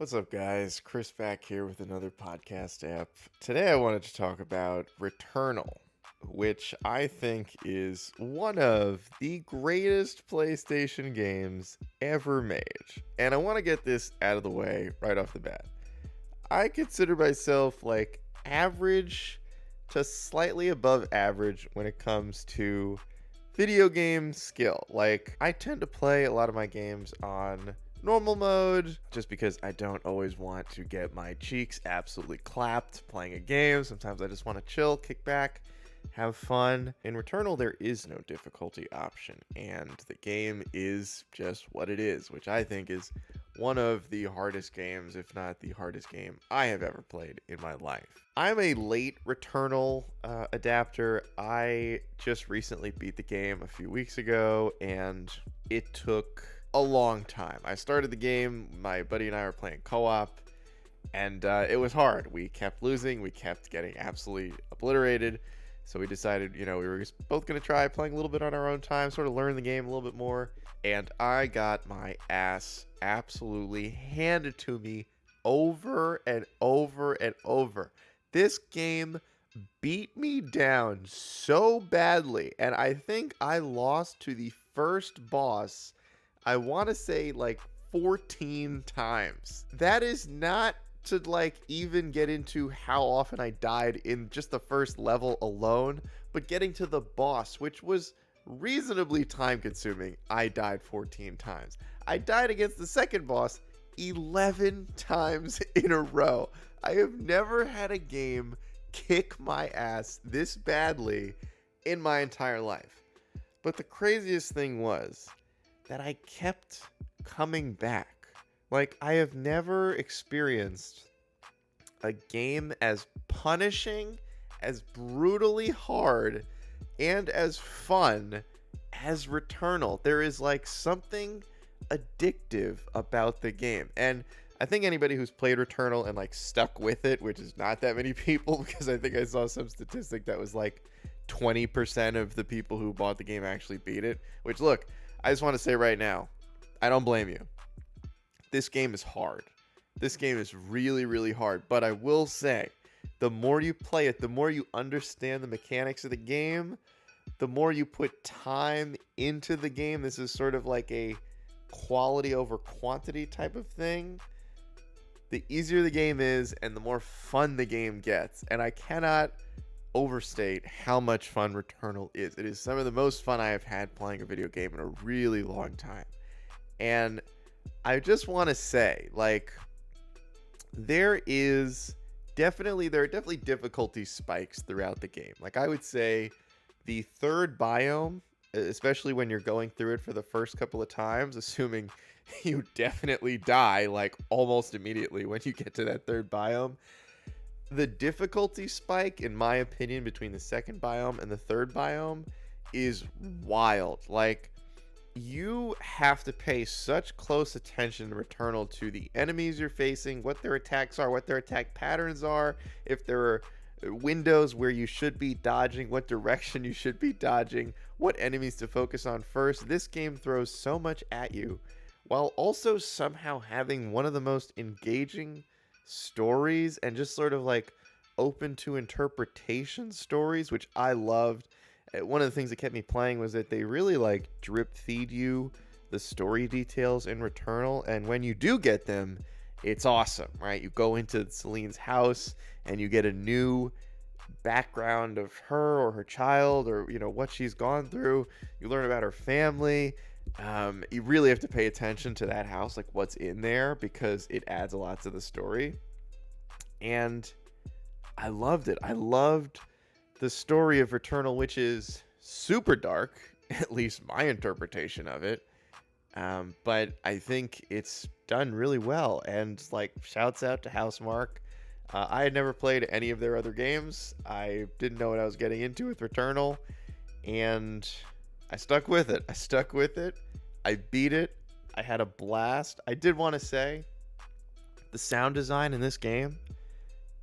What's up, guys? Chris back here with another podcast app. Today I wanted to talk about Returnal, which I think is one of the greatest PlayStation games ever made. And I want to get this out of the way right off the bat. I consider myself like average to slightly above average when it comes to video game skill. Like, I tend to play a lot of my games on normal mode just because I don't always want to get my cheeks absolutely clapped playing a game. Sometimes I just want to chill, kick back, have fun. In Returnal, there is no difficulty option, and the game is just what it is, which I think is one of the hardest games, if not the hardest game I have ever played in my life. I'm a late Returnal adapter. I just recently beat the game a few weeks ago, and it took a long time. I started the game, my buddy and I were playing co-op, and it was hard. We kept losing, we kept getting absolutely obliterated, so we decided, we were just both going to try playing a little bit on our own time, sort of learn the game a little bit more, and I got my ass absolutely handed to me over and over and over. This game beat me down so badly, and I think I lost to the first boss, I want to say like 14 times. That is not to like even get into how often I died in just the first level alone, but getting to the boss, which was reasonably time consuming, I died 14 times. I died against the second boss 11 times in a row. I have never had a game kick my ass this badly in my entire life. But the craziest thing was that I kept coming back. Like, I have never experienced a game as punishing, as brutally hard, and as fun as Returnal. There is like something addictive about the game. And I think anybody who's played Returnal and like stuck with it, which is not that many people, because I think I saw some statistic that was like 20% of the people who bought the game actually beat it. Which, look, I just want to say right now, I don't blame you. This game is hard. This game is really, really hard. But I will say, the more you play it, the more you understand the mechanics of the game, the more you put time into the game. This is sort of like a quality over quantity type of thing. The easier the game is, and the more fun the game gets. And I cannot overstate how much fun Returnal is. It is some of the most fun I have had playing a video game in a really long time. And I just want to say, like, there are definitely difficulty spikes throughout the game. Like, I would say the third biome, especially when you're going through it for the first couple of times, assuming you definitely die like almost immediately when you get to that third biome, the difficulty spike, in my opinion, between the second biome and the third biome is wild. Like, you have to pay such close attention in Returnal to the enemies you're facing, what their attacks are, what their attack patterns are, if there are windows where you should be dodging, what direction you should be dodging, what enemies to focus on first. This game throws so much at you, while also somehow having one of the most engaging stories and just sort of like open to interpretation stories, which I loved. One of the things that kept me playing was that they really like drip feed you the story details in Returnal, and when you do get them, it's awesome, right? You go into Celine's house and you get a new background of her or her child, or what she's gone through. You learn about her family. You really have to pay attention to that house, like what's in there, because it adds a lot to the story. And I loved it. I loved the story of Returnal, which is super dark, at least my interpretation of it. But I think it's done really well. And like, shouts out to Housemarque. I had never played any of their other games. I didn't know what I was getting into with Returnal, and I stuck with it. I beat it. I had a blast. I did want to say, the sound design in this game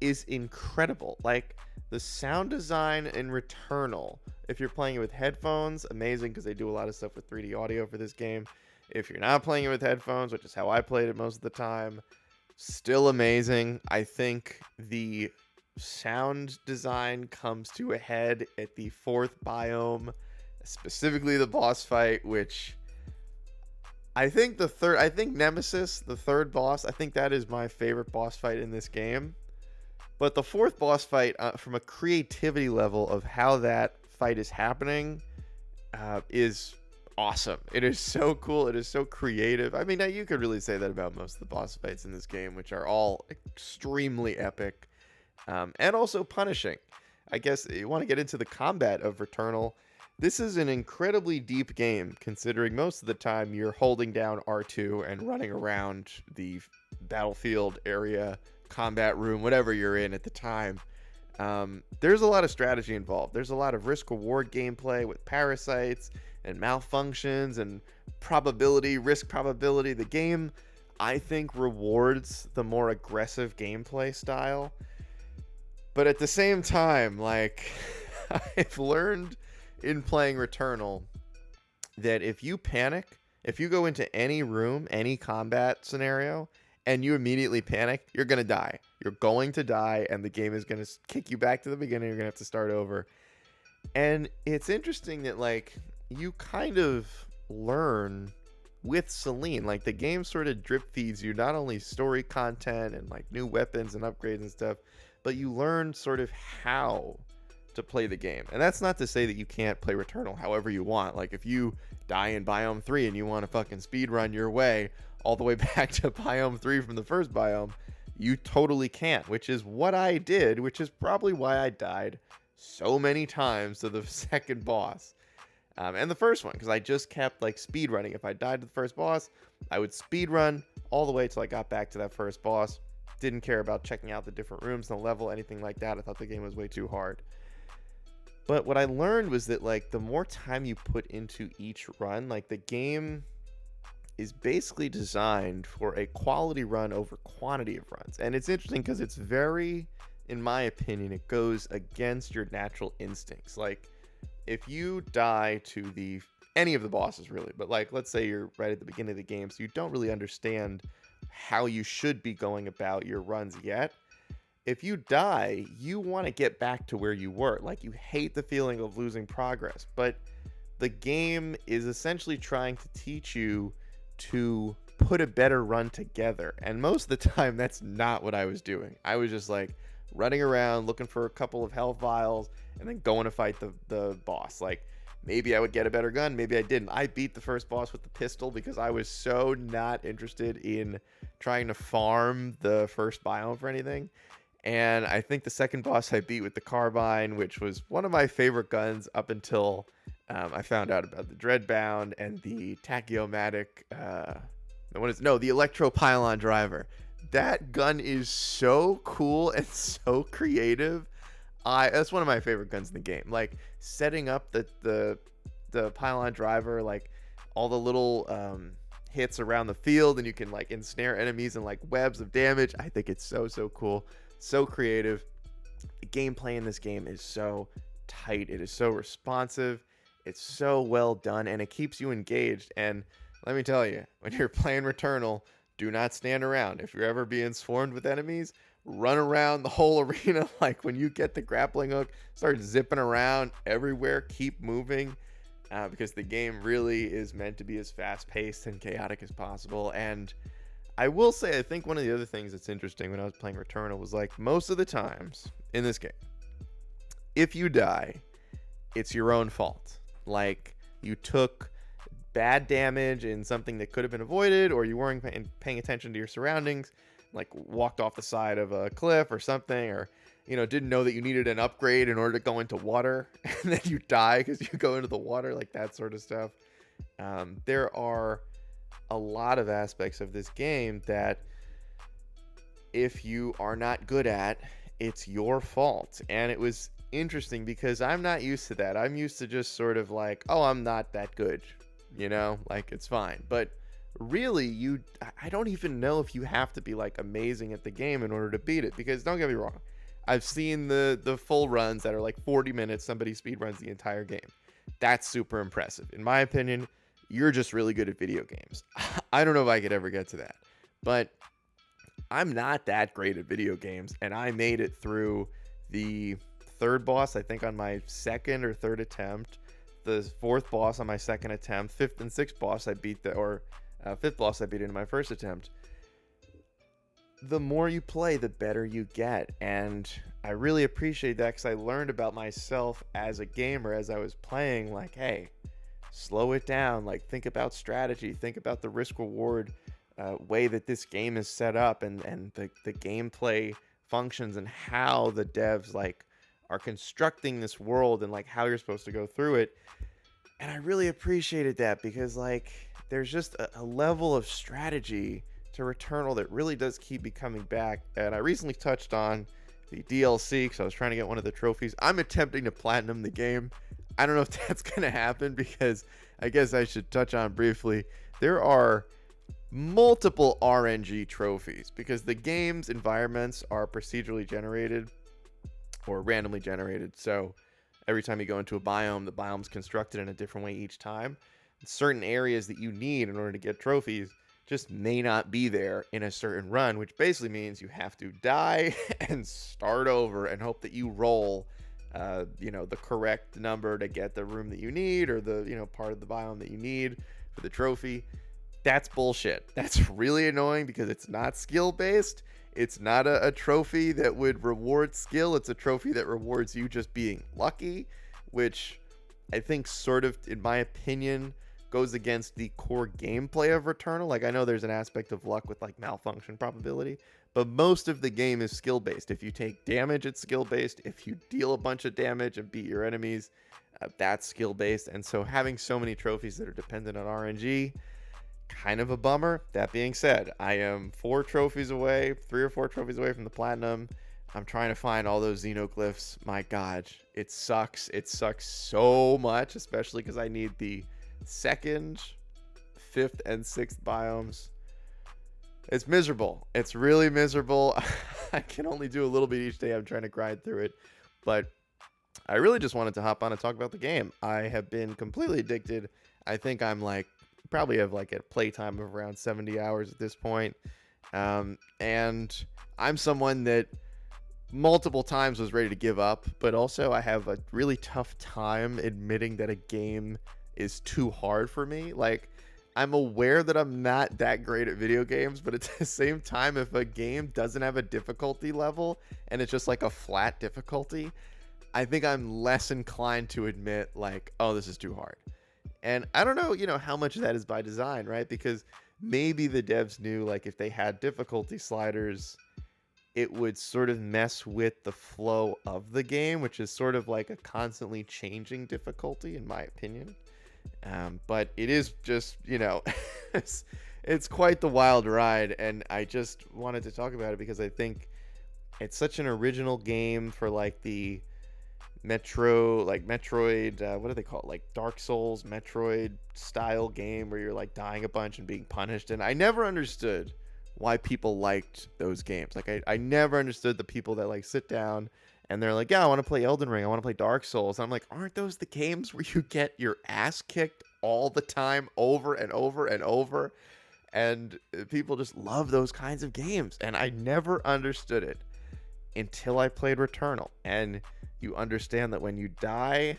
is incredible. Like, the sound design in Returnal, if you're playing it with headphones, amazing, because they do a lot of stuff with 3D audio for this game. If you're not playing it with headphones, which is how I played it most of the time, Still amazing. I think the sound design comes to a head at the fourth biome, specifically the boss fight, which I think Nemesis, the third boss, I think that is my favorite boss fight in this game. But the fourth boss fight, from a creativity level of how that fight is happening, is awesome. It is so cool. It is so creative. I mean, you could really say that about most of the boss fights in this game, which are all extremely epic, and also punishing. I guess you want to get into the combat of Returnal. This is an incredibly deep game, considering most of the time you're holding down R2 and running around the battlefield area, combat room, whatever you're in at the time. There's a lot of strategy involved. There's a lot of risk reward gameplay with parasites and malfunctions and risk probability. The game, I think, rewards the more aggressive gameplay style. But at the same time, like, I've learned in playing Returnal that if you panic, if you go into any room, any combat scenario, and you immediately panic, you're going to die. You're going to die, and the game is going to kick you back to the beginning. You're going to have to start over. And it's interesting that, like, you kind of learn with Celine. Like, the game sort of drip feeds you not only story content and, like, new weapons and upgrades and stuff, but you learn sort of how to play the game. And that's not to say that you can't play Returnal however you want. Like, if you die in Biome 3 and you want to fucking speedrun your way all the way back to Biome 3 from the first biome, you totally can't, which is what I did, which is probably why I died so many times to the second boss. And the first one, because I just kept, like, speedrunning. If I died to the first boss, I would speedrun all the way till I got back to that first boss. Didn't care about checking out the different rooms, the level, anything like that. I thought the game was way too hard. But what I learned was that, like, the more time you put into each run, like, the game is basically designed for a quality run over quantity of runs. And it's interesting because it's very, in my opinion, it goes against your natural instincts. Like, if you die to any of the bosses, really, but, like, let's say you're right at the beginning of the game, so you don't really understand how you should be going about your runs yet. If you die, you want to get back to where you were. Like, you hate the feeling of losing progress, but the game is essentially trying to teach you to put a better run together. And most of the time, that's not what I was doing. I was just, like, running around looking for a couple of health vials and then going to fight the boss. Like, maybe I would get a better gun, maybe I didn't. I beat the first boss with the pistol because I was so not interested in trying to farm the first biome for anything. And I think the second boss I beat with the carbine, which was one of my favorite guns up until I found out about the Dreadbound and the Tachyomatic. The Electropylon driver. That gun is so cool and so creative. That's one of my favorite guns in the game. Like, setting up the pylon driver, like all the little hits around the field, and you can, like, ensnare enemies in, like, webs of damage. I think it's so cool, so creative. The gameplay in this game is so tight. It is so responsive. It's so well done, and it keeps you engaged. And let me tell you, when you're playing Returnal, do not stand around. If you're ever being swarmed with enemies, run around the whole arena. Like, when you get the grappling hook, start zipping around everywhere. Keep moving, because the game really is meant to be as fast-paced and chaotic as possible. And I will say, I think one of the other things that's interesting when I was playing Returnal was, like, most of the times in this game, if you die, it's your own fault. Like, you took bad damage in something that could have been avoided, or you weren't paying attention to your surroundings, like walked off the side of a cliff or something, or, you know, didn't know that you needed an upgrade in order to go into water, and then you die because you go into the water, like that sort of stuff. There are a lot of aspects of this game that, if you are not good at, it's your fault. And it was interesting because I'm not used to that. I'm used to just sort of like, oh, I'm not that good, you know, like, it's fine. But really, I don't even know if you have to be, like, amazing at the game in order to beat it, because don't get me wrong, I've seen the full runs that are like 40 minutes, somebody speed runs the entire game. That's super impressive. In my opinion, you're just really good at video games. I don't know if I could ever get to that, but I'm not that great at video games, and I made it through the third boss, I think, on my second or third attempt. The fourth boss on my second attempt. Fifth and sixth boss I beat fifth boss I beat in my first attempt. The more you play, the better you get, and I really appreciate that because I learned about myself as a gamer as I was playing. Like, hey, slow it down. Like, think about strategy. Think about the risk reward way that this game is set up, and the gameplay functions, and how the devs like are constructing this world, and like how you're supposed to go through it. And I really appreciated that because like there's just a level of strategy to Returnal that really does keep me coming back. And I recently touched on the DLC because I was trying to get one of the trophies. I'm attempting to platinum the game. I don't know if that's going to happen because I guess I should touch on briefly. There are multiple RNG trophies because the game's environments are procedurally generated or randomly generated. So every time you go into a biome, the biome's constructed in a different way each time. Certain areas that you need in order to get trophies just may not be there in a certain run, which basically means you have to die and start over and hope that you roll the correct number to get the room that you need, or the part of the biome that you need for the trophy. That's bullshit. That's really annoying because it's not skill based. It's not a trophy that would reward skill. It's a trophy that rewards you just being lucky, which I think sort of, in my opinion, goes against the core gameplay of Returnal. Like, I know there's an aspect of luck with like malfunction probability, but most of the game is skill based. If you take damage, it's skill based. If you deal a bunch of damage and beat your enemies, that's skill based. And so having so many trophies that are dependent on RNG, kind of a bummer. That being said, I am 3 or 4 trophies away from the platinum. I'm trying to find all those xenoglyphs. My God, it sucks. It sucks so much, especially because I need the 2nd, 5th, and 6th biomes. It's miserable. It's really miserable. I can only do a little bit each day. I'm trying to grind through it. But I really just wanted to hop on and talk about the game. I have been completely addicted. I think I'm like, probably have like a playtime of around 70 hours at this point. And I'm someone that multiple times was ready to give up, but also I have a really tough time admitting that a game is too hard for me. Like, I'm aware that I'm not that great at video games, but at the same time, if a game doesn't have a difficulty level and it's just like a flat difficulty, I think I'm less inclined to admit like, oh, this is too hard. And I don't know, how much of that is by design, right? Because maybe the devs knew like if they had difficulty sliders, it would sort of mess with the flow of the game, which is sort of like a constantly changing difficulty, in my opinion. But it is just, it's quite the wild ride. And I just wanted to talk about it because I think it's such an original game for like the Metroid, what do they call it? Like Dark Souls, Metroid style game where you're like dying a bunch and being punished. And I never understood why people liked those games. Like I never understood the people that like sit down and they're like, yeah, I want to play Elden Ring. I want to play Dark Souls. And I'm like, aren't those the games where you get your ass kicked all the time over and over and over? And people just love those kinds of games. And I never understood it until I played Returnal. And you understand that when you die,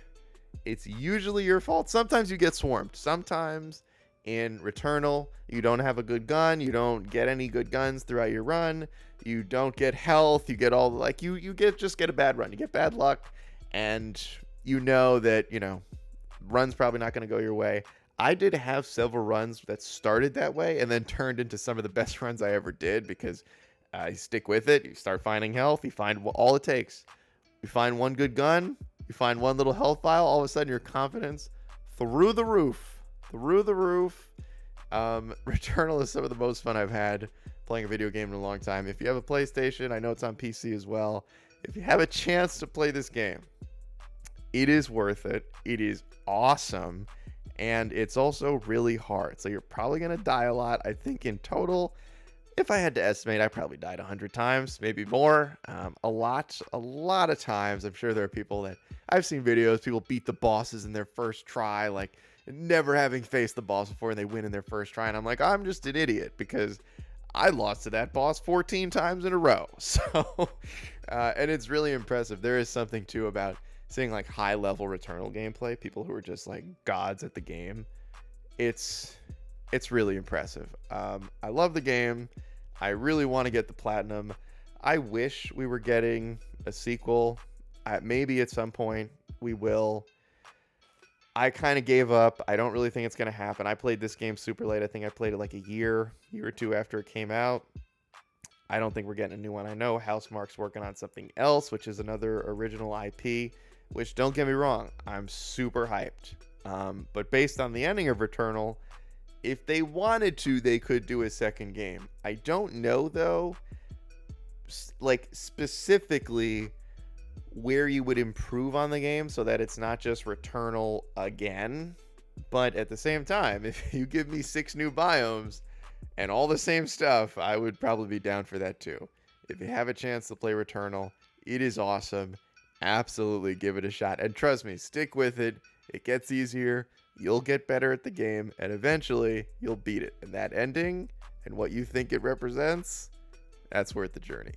it's usually your fault. Sometimes you get swarmed. Sometimes in Returnal, you don't have a good gun. You don't get any good guns throughout your run. You don't get health. You get all like you just get a bad run. You get bad luck, and you know that run's probably not going to go your way. I did have several runs that started that way and then turned into some of the best runs I ever did because you stick with it. You start finding health. You find all it takes. You find one good gun. You find one little health vial. All of a sudden, your confidence through the roof. Returnal is some of the most fun I've had playing a video game in a long time. If you have a PlayStation, I know it's on PC as well. If you have a chance to play this game, it is worth it. It is awesome. And it's also really hard. So you're probably going to die a lot. I think in total, if I had to estimate, I probably died 100 times, maybe more. A lot of times. I'm sure there are people that I've seen videos, people beat the bosses in their first try, like never having faced the boss before, and they win in their first try. And I'm like, I'm just an idiot because I lost to that boss 14 times in a row. So, and it's really impressive. There is something too about seeing like high level Returnal gameplay, people who are just like gods at the game. It's it's really impressive. I love the game. I really want to get the platinum. I wish we were getting a sequel. Maybe at some point we will. I kind of gave up. I don't really think it's going to happen. I played this game super late. I think I played it like a year or two after it came out. I don't think we're getting a new one. I know Housemarque's working on something else, which is another original IP, which don't get me wrong, I'm super hyped. But based on the ending of Returnal, if they wanted to, they could do a second game. I don't know, though, like specifically where you would improve on the game so that it's not just Returnal again. But at the same time, if you give me 6 new biomes and all the same stuff, I would probably be down for that too. If you have a chance to play Returnal, it is awesome. Absolutely give it a shot. And trust me, stick with it. It gets easier. You'll get better at the game, and eventually you'll beat it. And that ending and what you think it represents, that's worth the journey.